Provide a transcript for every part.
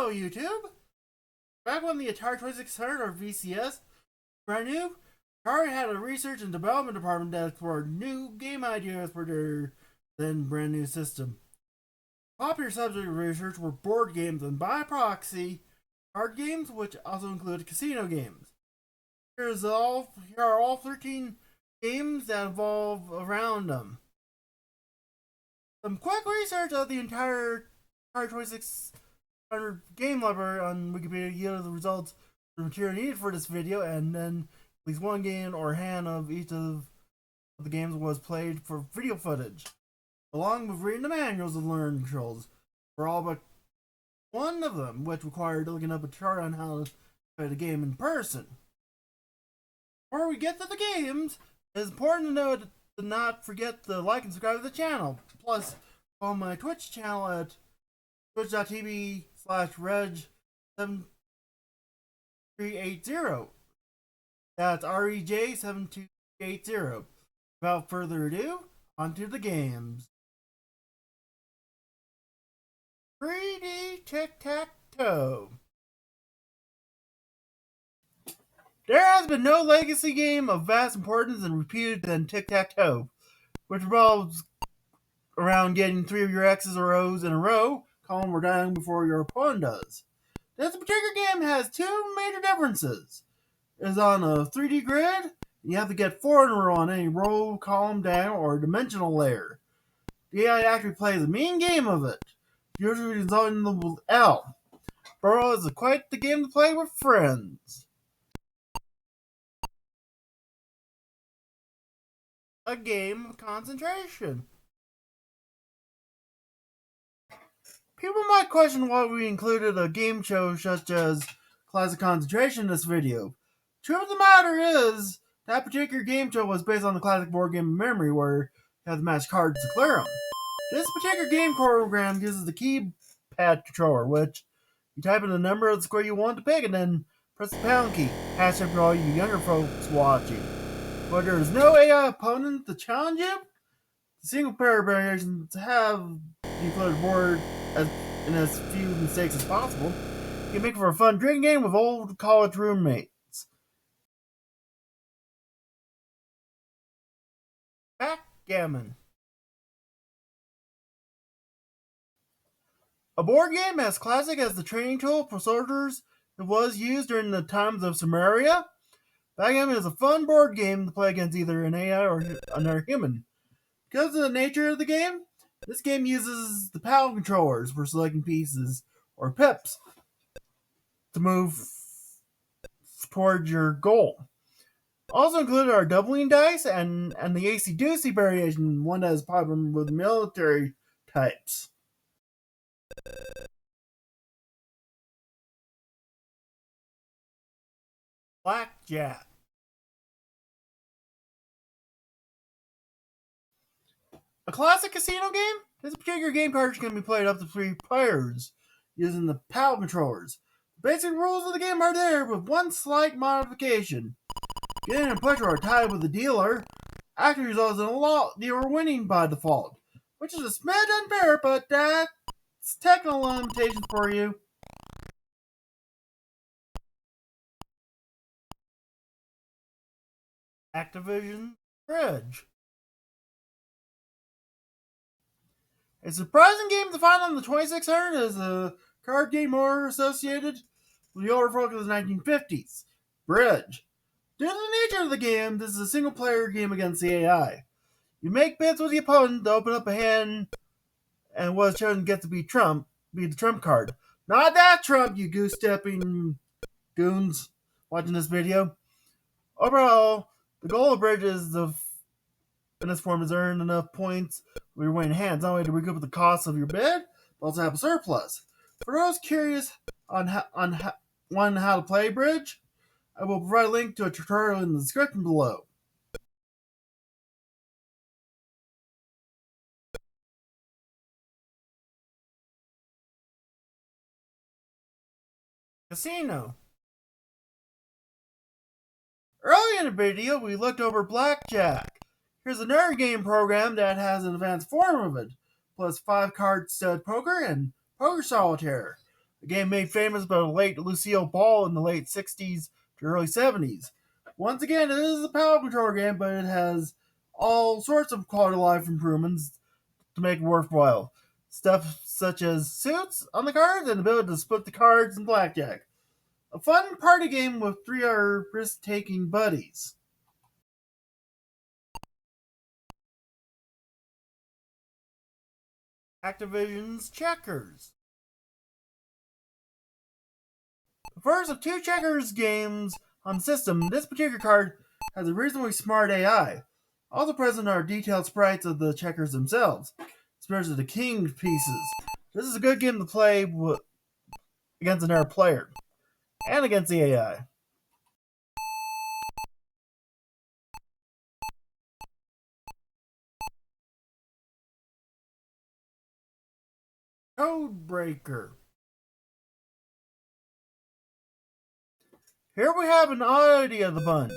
Hello, YouTube! Back when the Atari 2600 or VCS brand new, Atari had a research and development department that explored new game ideas for their then brand new system. Popular subject of research were board games and, by proxy, card games, which also included casino games. Here are all 13 games that evolve around them. Some quick research of the entire Atari 2600 game library on Wikipedia yielded the results of the material needed for this video, and then at least one game or hand of each of the games was played for video footage, along with reading the manuals and learning controls for all but one of them, which required looking up a chart on how to play the game in person. Before we get to the games, it is important to note to not forget to like and subscribe to the channel. Plus, follow my Twitch channel at twitch.tv/reg7380. That's REJ7380. Without further ado, onto the games. 3D Tic-Tac-Toe. There has been no legacy game of vast importance and reputed than Tic-Tac-Toe, which revolves around getting 3 of your X's or O's in a row, column or diagonal before your opponent does. This particular game has 2 major differences. It is on a 3D grid, and you have to get 4 in a row on any row, column, diagonal, or dimensional layer. The AI actually plays a mean game of it, usually resulting in the L. Burrow is quite the game to play with friends. A game of concentration. People might question why we included a game show such as Classic Concentration in this video. Truth of the matter is, that particular game show was based on the classic board game of memory where you have to match cards to clear them. This particular game program uses the keypad controller, which you type in the number of the square you want to pick and then press the pound key. Hashtag for all you younger folks watching. But there is no AI opponent to challenge you. The single player variations have declared board in as few mistakes as possible. You can make for a fun drinking game with old college roommates. Backgammon. A board game as classic as the training tool for soldiers it was used during the times of Sumeria. Backgammon is a fun board game to play against either an AI or another human. Because of the nature of the game, this game uses the paddle controllers for selecting pieces, or pips, to move towards your goal. Also included are doubling dice and the acey-deucey variation, one that is popular with military types. Blackjack. A classic casino game? This particular game cartridge can be played up to 3 players using the paddle controllers. The basic rules of the game are there with one slight modification. Getting a punch or a tie with the dealer actually results in a dealer winning by default, which is a smidge unfair, but that's technical limitations for you. Activision Bridge. A surprising game to find on the 2600 is a card game more associated with the older folk of the 1950s, Bridge. Due to the nature of the game, this is a single-player game against the AI. You make bets with the opponent to open up a hand, and what is chosen gets to be the trump card. Not that Trump, you goose-stepping goons watching this video. Overall, the goal of Bridge in this form is earn enough points with your winning hands, not only to recoup the cost of your bid, but also have a surplus. For those curious on how to play Bridge, I will provide a link to a tutorial in the description below. Casino. Early in the video, we looked over Blackjack. Here's another game program that has an advanced form of it, plus 5-card stud poker and poker solitaire. a game made famous by the late Lucille Ball in the late 60s to early 70s. Once again, it is a power controller game, but it has all sorts of quality of life improvements to make it worthwhile. Stuff such as suits on the cards and the ability to split the cards and blackjack. A fun party game with three other risk-taking buddies. Activision's Checkers. The first of two Checkers games on the system, this particular card has a reasonably smart AI. Also present are detailed sprites of the checkers themselves, especially the king pieces. This is a good game to play against another player, and against the AI. Codebreaker. Here we have an oddity of the bunch.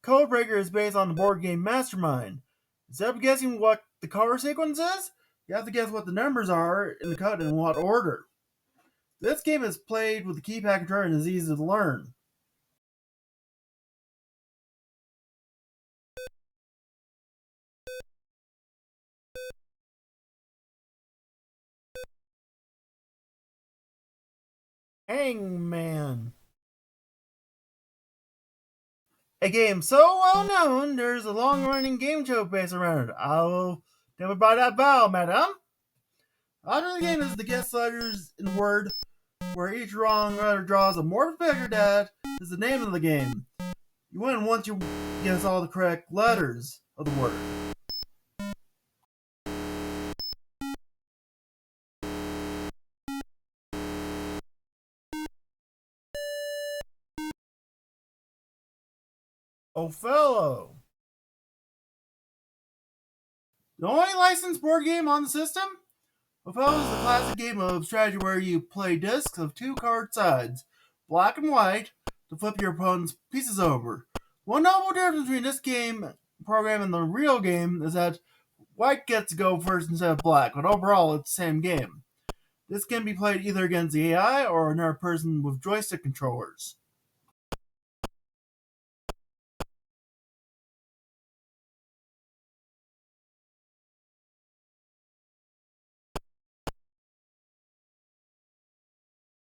Codebreaker is based on the board game Mastermind. Instead of guessing what the color sequence is, you have to guess what the numbers are in the cut and in what order. This game is played with the keypad controller and is easy to learn. Hangman. A game so well known, there's a long running game show based around it. I'll never buy that vow, madam. After the game is the guess letters in word, where each wrong letter draws a more picture that is the name of the game. You win once you guess all the correct letters of the word. Othello. The only licensed board game on the system? Othello is a classic game of strategy where you play discs of two card sides, black and white, to flip your opponent's pieces over. One notable difference between this game program and the real game is that white gets to go first instead of black, but overall it's the same game. This can be played either against the AI or another person with joystick controllers.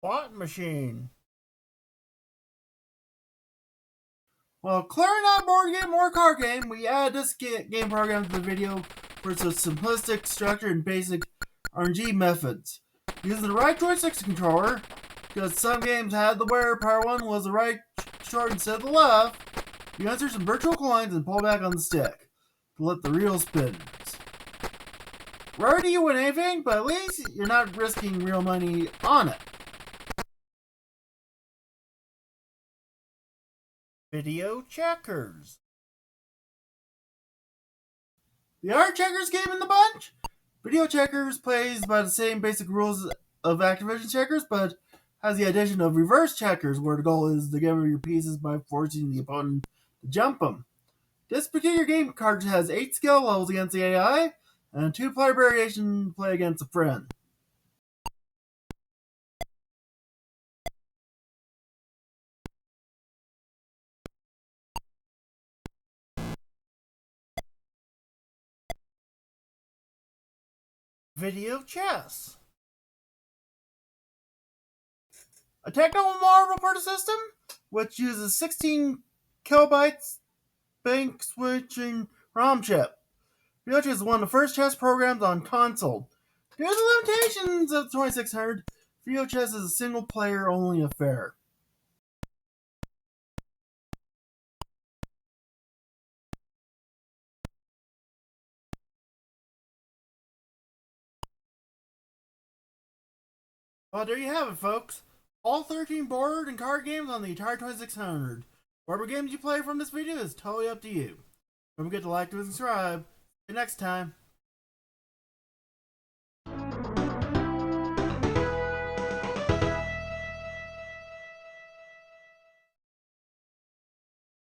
Slot machine. Well, clearly not a board game or a card game, we added this game program to the video for its simplistic structure and basic RNG methods. Using the right joystick controller, because some games had the where power one was the right short instead of the left, you enter some virtual coins and pull back on the stick to let the reel spin. Rarely you win anything, but at least you're not risking real money on it. Video Checkers. The other checkers game in the bunch? Video Checkers plays by the same basic rules of Activision Checkers, but has the addition of reverse checkers, where the goal is to gather your pieces by forcing the opponent to jump them. This particular game card has 8 skill levels against the AI, and a 2-player variation to play against a friend. Video Chess. A technical marvel for the system, which uses 16 kilobytes bank switching ROM chip. Video Chess is one of the first chess programs on console. Due to the limitations of 2600, Video Chess is a single player only affair. Well, there you have it, folks. All 13 board and card games on the Atari 2600. Whatever games you play from this video is totally up to you. Don't forget to like and subscribe. See you next time.